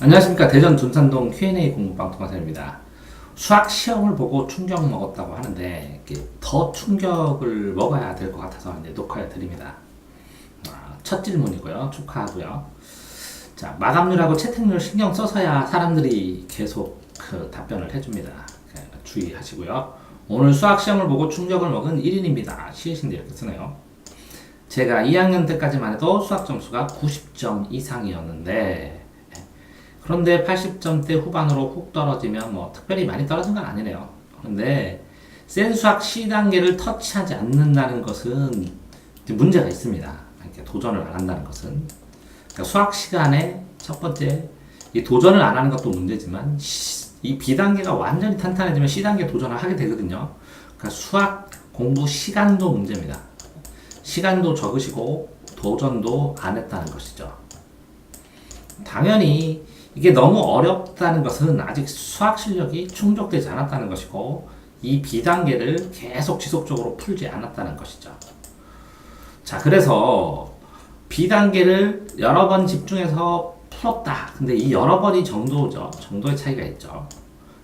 안녕하십니까. 대전 둔산동 Q&A 공부방 동화사입니다. 수학 시험을 보고 충격 먹었다고 하는데 더 충격을 먹어야 될 것 같아서 이제 녹화해 드립니다. 첫 질문이고요. 축하하고요. 자, 마감률하고 채택률 신경 써서야 사람들이 계속 답변을 해줍니다. 주의하시고요. 오늘 수학 시험을 보고 충격을 먹은 1인입니다. 시으신데 이렇게 쓰네요. 제가 2학년 때까지만 해도 수학 점수가 90점 이상이었는데 그런데 80점대 후반으로 훅 떨어지면 뭐 특별히 많이 떨어진 건 아니네요. 그런데 센 수학 C단계를 터치하지 않는다는 것은 문제가 있습니다. 이렇게 도전을 안 한다는 것은. 그러니까 수학 시간에 첫 번째 이 도전을 안 하는 것도 문제지만 이 B단계가 완전히 탄탄해지면 C단계 도전을 하게 되거든요. 그러니까 수학 공부 시간도 문제입니다. 시간도 적으시고 도전도 안 했다는 것이죠. 당연히 이게 너무 어렵다는 것은 아직 수학 실력이 충족되지 않았다는 것이고 이 B단계를 계속 지속적으로 풀지 않았다는 것이죠. 자, 그래서 B단계를 여러 번 집중해서 풀었다. 근데 이 여러 번이 정도죠. 정도의 차이가 있죠.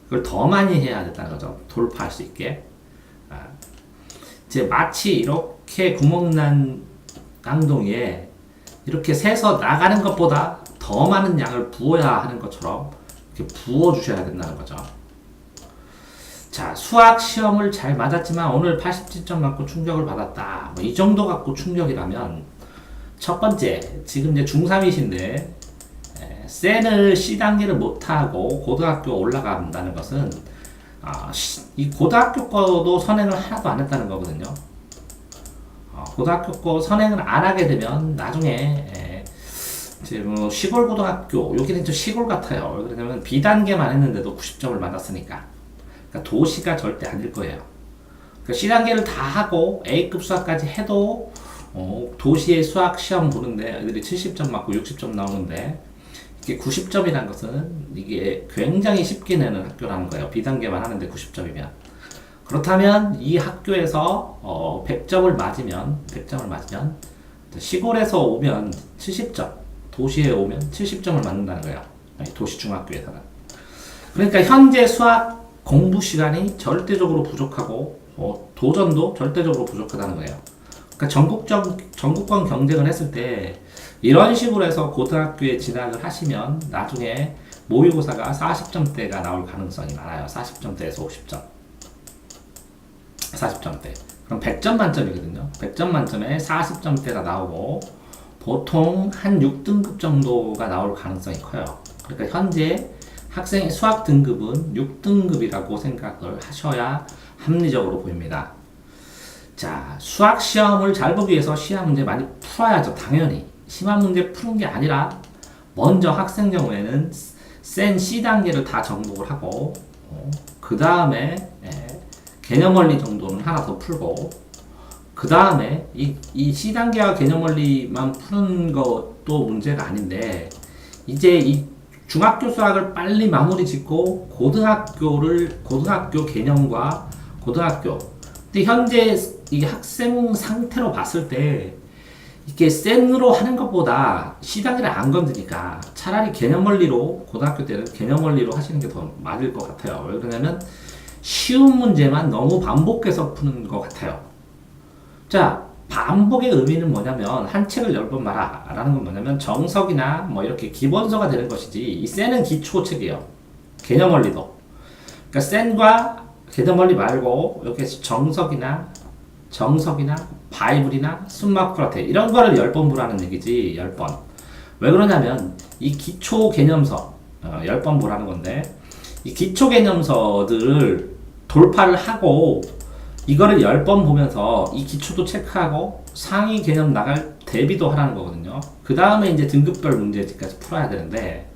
그걸 더 많이 해야 된다는 거죠. 돌파할 수 있게. 이제 마치 이렇게 구멍난 깡동이에 이렇게 새서 나가는 것보다 더 많은 양을 부어야 하는 것처럼 이렇게 부어주셔야 된다는 거죠. 자, 수학 시험을 잘 맞았지만 오늘 87점 갖고 충격을 받았다. 뭐 이 정도 갖고 충격이라면 첫 번째, 지금 이제 중3이신데 센을 C단계를 못하고 고등학교 올라간다는 것은 이 고등학교 거도 선행을 하나도 안 했다는 거거든요. 고등학교 거 선행을 안 하게 되면 나중에 이제 뭐 시골 고등학교, 여기는 좀 시골 같아요. 왜 그러냐면 B단계만 했는데도 90점을 받았으니까. 그러니까 도시가 절대 아닐 거예요. 그러니까 C단계를 다 하고 A급 수학까지 해도 도시의 수학 시험 보는데 애들이 70점 맞고 60점 나오는데 이게 90점이라는 것은 이게 굉장히 쉽게 내는 학교라는 거예요. B단계만 하는데 90점이면. 그렇다면 이 학교에서 100점을 맞으면 시골에서 오면 70점, 도시에 오면 70점을 맞는다는 거예요. 도시 중학교에서는. 그러니까 현재 수학 공부 시간이 절대적으로 부족하고 도전도 절대적으로 부족하다는 거예요. 그러니까 전국권 경쟁을 했을 때 이런 식으로 해서 고등학교에 진학을 하시면 나중에 모의고사가 40점대가 나올 가능성이 많아요. 40점대에서 50점. 40점대. 그럼 100점 만점이거든요. 100점 만점에 40점대가 나오고 보통 한 6등급 정도가 나올 가능성이 커요. 그러니까 현재 학생의 수학 등급은 6등급이라고 생각을 하셔야 합리적으로 보입니다. 자, 수학 시험을 잘 보기 위해서 시험 문제 많이 풀어야죠. 당연히. 심한 문제 푸는 게 아니라 먼저 학생 경우에는 센 C단계를 다 정복을 하고 그 다음에 개념 원리 정도는 하나 더 풀고 그 다음에 이 C단계와 개념 원리만 푸는 것도 문제가 아닌데 이제 이 중학교 수학을 빨리 마무리 짓고 고등학교 개념과 고등학교 근데 현재 이 학생 상태로 봤을 때 이게 센으로 하는 것보다 C단계를 안 건드니까 차라리 개념 원리로 고등학교 때는 개념 원리로 하시는 게 더 맞을 것 같아요. 왜 그러냐면 쉬운 문제만 너무 반복해서 푸는 것 같아요. 자, 반복의 의미는 뭐냐면 한 책을 10번 봐라 라는 건 뭐냐면 정석이나 뭐 이렇게 기본서가 되는 것이지 이 센은 기초책이에요. 개념 원리도. 그러니까 센과 개념 원리 말고 이렇게 정석이나 바이블이나 숨마크라테 이런 거를 10번 보라는 얘기지. 10번. 왜 그러냐면 이 기초 개념서 10번 보라는 건데 이 기초 개념서들을 돌파를 하고 이거를 10번 보면서 이 기초도 체크하고 상위 개념 나갈 대비도 하라는 거거든요. 그 다음에 이제 등급별 문제까지 풀어야 되는데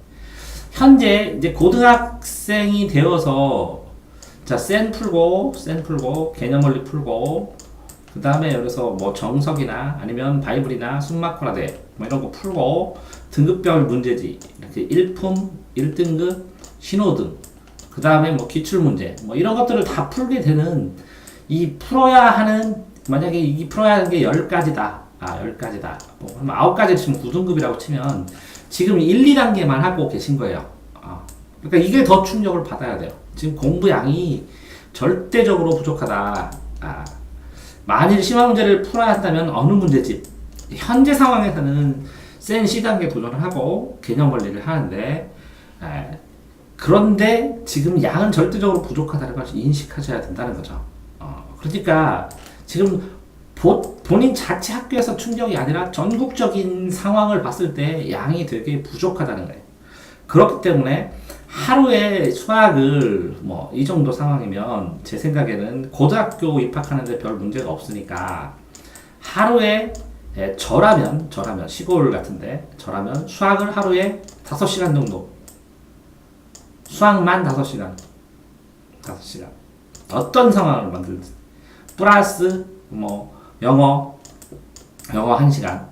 현재 이제 고등학생이 되어서 자, 센 풀고 개념 원리 풀고 그 다음에 여기서 뭐 정석이나 아니면 바이블이나 숨마크라데 뭐 이런 거 풀고 등급별 문제지 이렇게 1품, 1등급, 신호등 그 다음에 뭐 기출문제 뭐 이런 것들을 다 풀게 되는 이 풀어야 하는 만약에 이 풀어야 하는 게 10가지다. 10가지다. 뭐 그럼 9가지 치면 9등급이라고 치면 지금 1, 2단계만 하고 계신 거예요. 그러니까 이게 더 충격을 받아야 돼요. 지금 공부량이 절대적으로 부족하다. 만일 심화 문제를 풀어야 한다면 어느 문제집? 현재 상황에서는 센 C단계 도전을 하고 개념 원리를 하는데, 그런데 지금 양은 절대적으로 부족하다는 것을 인식하셔야 된다는 거죠. 그러니까 지금 본인 자체 학교에서 충격이 아니라 전국적인 상황을 봤을 때 양이 되게 부족하다는 거예요. 그렇기 때문에 하루에 수학을 뭐 이 정도 상황이면 제 생각에는 고등학교 입학하는데 별 문제가 없으니까 하루에 저라면 시골 같은데 저라면 수학을 하루에 5시간 정도, 수학만 5시간 어떤 상황을 만들든 플러스 뭐 영어 1시간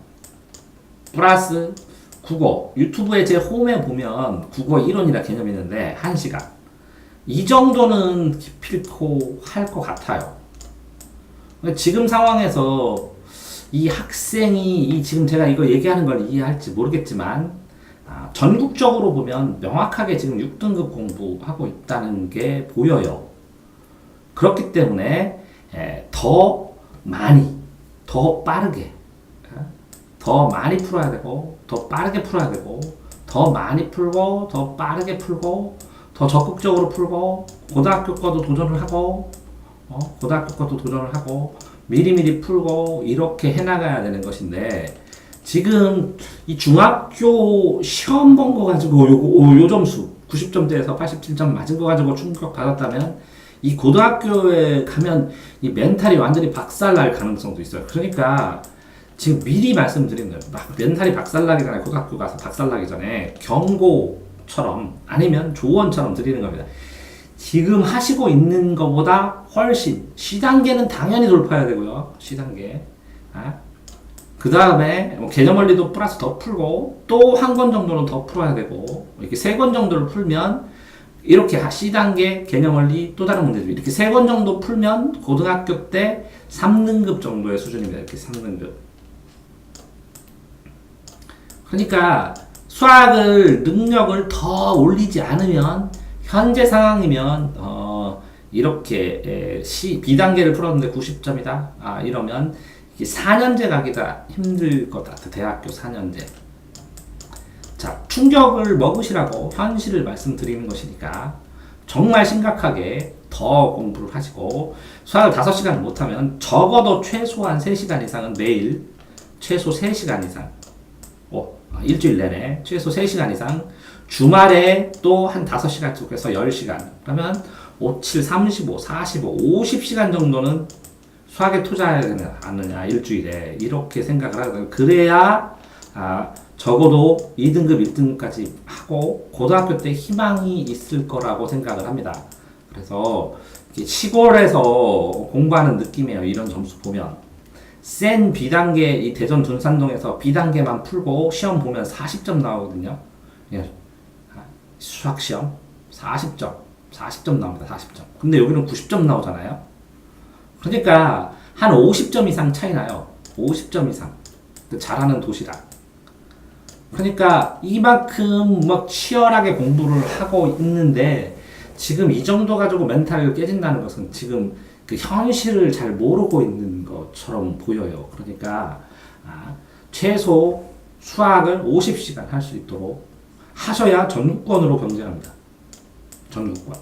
플러스 국어, 유튜브에 제 홈에 보면 국어 이론이라 개념이 있는데 1시간 이 정도는 기필코 할 것 같아요. 지금 상황에서 이 학생이 지금 제가 이거 얘기하는 걸 이해할지 모르겠지만 전국적으로 보면 명확하게 지금 6등급 공부하고 있다는 게 보여요. 그렇기 때문에 더 많이, 더 빠르게, 더 많이 풀어야 되고, 더 빠르게 풀어야 되고, 더 많이 풀고, 더 빠르게 풀고, 더 적극적으로 풀고, 고등학교 거도 도전을 하고, 미리미리 풀고, 이렇게 해나가야 되는 것인데, 지금 이 중학교 시험 본 거 가지고 요 점수, 90점대에서 87점 맞은 거 가지고 충격 받았다면, 이 고등학교에 가면 이 멘탈이 완전히 박살날 가능성도 있어요. 그러니까 지금 미리 말씀드리는 거예요. 막 멘탈이 박살나기 전에, 고등학교 가서 박살나기 전에 경고처럼 아니면 조언처럼 드리는 겁니다. 지금 하시고 있는 것보다 훨씬 C단계는 당연히 돌파해야 되고요. C단계. 그 다음에 뭐 개념 원리도 플러스 더 풀고 또 한 권 정도는 더 풀어야 되고 이렇게 3권 정도를 풀면 이렇게 C단계 개념 원리 또 다른 문제죠. 이렇게 3권 정도 풀면 고등학교 때 3등급 정도의 수준입니다. 이렇게 3등급. 그러니까 수학을 능력을 더 올리지 않으면 현재 상황이면 이렇게 B단계를 풀었는데 90점이다. 이러면 4년제 가기가 힘들 것 같아. 대학교 4년제. 자, 충격을 먹으시라고 현실을 말씀드리는 것이니까 정말 심각하게 더 공부를 하시고 수학을 5시간 못하면 적어도 최소한 3시간 이상은 매일 최소 3시간 이상 일주일 내내 최소 3시간 이상 주말에 또 한 5시간 쪽에서 10시간 그러면 5, 7, 35, 45, 50시간 정도는 수학에 투자해야 되지 않느냐 일주일에 이렇게 생각을 하거든요. 그래야 적어도 2등급, 1등급까지 하고 고등학교 때 희망이 있을 거라고 생각을 합니다. 그래서 시골에서 공부하는 느낌이에요. 이런 점수 보면 센 B단계 이 대전 둔산동에서 B단계만 풀고 시험 보면 40점 나오거든요. 수학 시험 40점 나옵니다. 40점. 근데 여기는 90점 나오잖아요. 그러니까 한 50점 이상 차이 나요. 50점 이상. 잘하는 도시락. 그러니까 이만큼 막 치열하게 공부를 하고 있는데 지금 이 정도 가지고 멘탈이 깨진다는 것은 지금 그 현실을 잘 모르고 있는 것처럼 보여요. 그러니까 최소 수학을 50시간 할 수 있도록 하셔야 전국권으로 경쟁합니다. 전국권.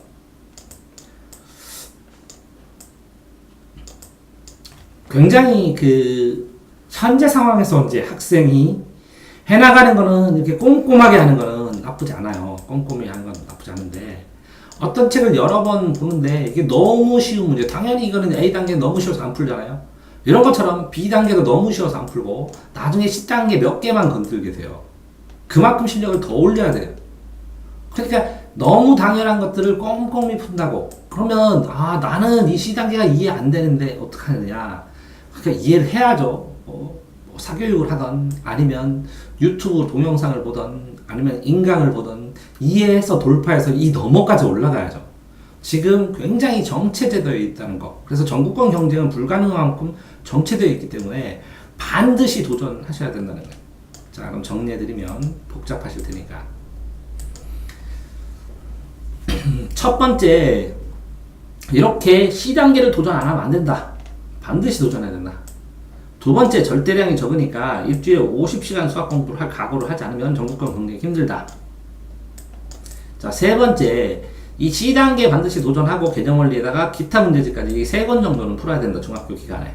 굉장히 그 현재 상황에서 이제 학생이 해나가는 거는 이렇게 꼼꼼하게 하는 거는 나쁘지 않아요. 꼼꼼히 하는 건 나쁘지 않은데 어떤 책을 여러 번 보는데 이게 너무 쉬운 문제 당연히 이거는 A단계 너무 쉬워서 안 풀잖아요. 이런 것처럼 B단계도 너무 쉬워서 안 풀고 나중에 C단계 몇 개만 건들게 돼요. 그만큼 실력을 더 올려야 돼요. 그러니까 너무 당연한 것들을 꼼꼼히 푼다고 그러면 나는 이 C단계가 이해 안 되는데 어떡하느냐. 그러니까 이해를 해야죠. 사교육을 하던 아니면 유튜브 동영상을 보던 아니면 인강을 보던 이해해서 돌파해서 이 너머까지 올라가야죠. 지금 굉장히 정체되어 있다는 거. 그래서 전국권 경쟁은 불가능한 만큼 정체되어 있기 때문에 반드시 도전하셔야 된다는 거예요. 자, 그럼 정리해드리면 복잡하실 테니까. 첫 번째, 이렇게 C단계를 도전 안 하면 안 된다. 반드시 도전해야 된다. 두 번째, 절대량이 적으니까 일주일에 50시간 수학 공부를 할 각오를 하지 않으면 전국권 경쟁이 힘들다. 자, 세 번째, 이 C단계 반드시 도전하고 개념원리에다가 기타 문제집까지 3권 정도는 풀어야 된다. 중학교 기간에.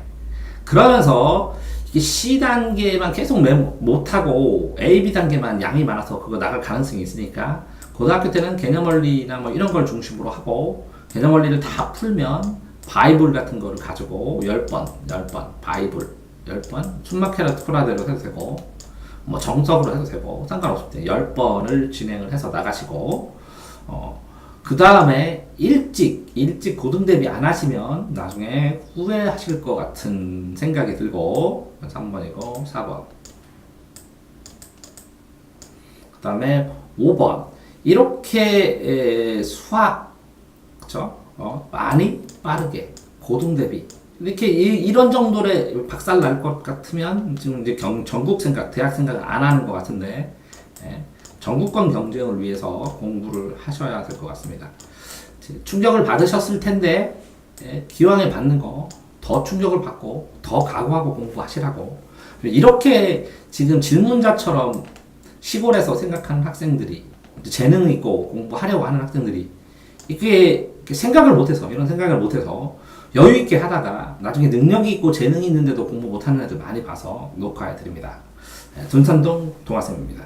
그러면서 이게 C단계만 계속 못하고 A, B단계만 양이 많아서 그거 나갈 가능성이 있으니까 고등학교 때는 개념원리나 뭐 이런 걸 중심으로 하고 개념원리를 다 풀면 바이블 같은 거를 가지고 10번, 바이블 10번, 춘마케라토라대로 해도 되고 뭐 정석으로 해도 되고 상관없을 때 10번을 진행을 해서 나가시고 그 다음에 일찍 고등 대비 안 하시면 나중에 후회하실 것 같은 생각이 들고 3번이고 4번 그 다음에 5번 이렇게 수학 그쵸? 많이 빠르게 고등 대비 이렇게 이런 정도의 박살 날 것 같으면 지금 이제 전국 생각 대학 생각을 안 하는 것 같은데 예. 전국권 경쟁을 위해서 공부를 하셔야 될 것 같습니다. 충격을 받으셨을 텐데 예, 기왕에 받는 거 더 충격을 받고 더 각오하고 공부하시라고 이렇게 지금 질문자처럼 시골에서 생각하는 학생들이 재능 있고 공부하려고 하는 학생들이 이게 생각을 못해서 이런 생각을 못해서 여유 있게 하다가 나중에 능력이 있고 재능이 있는데도 공부 못하는 애들 많이 봐서 녹화해 드립니다. 둔산동 동아쌤입니다.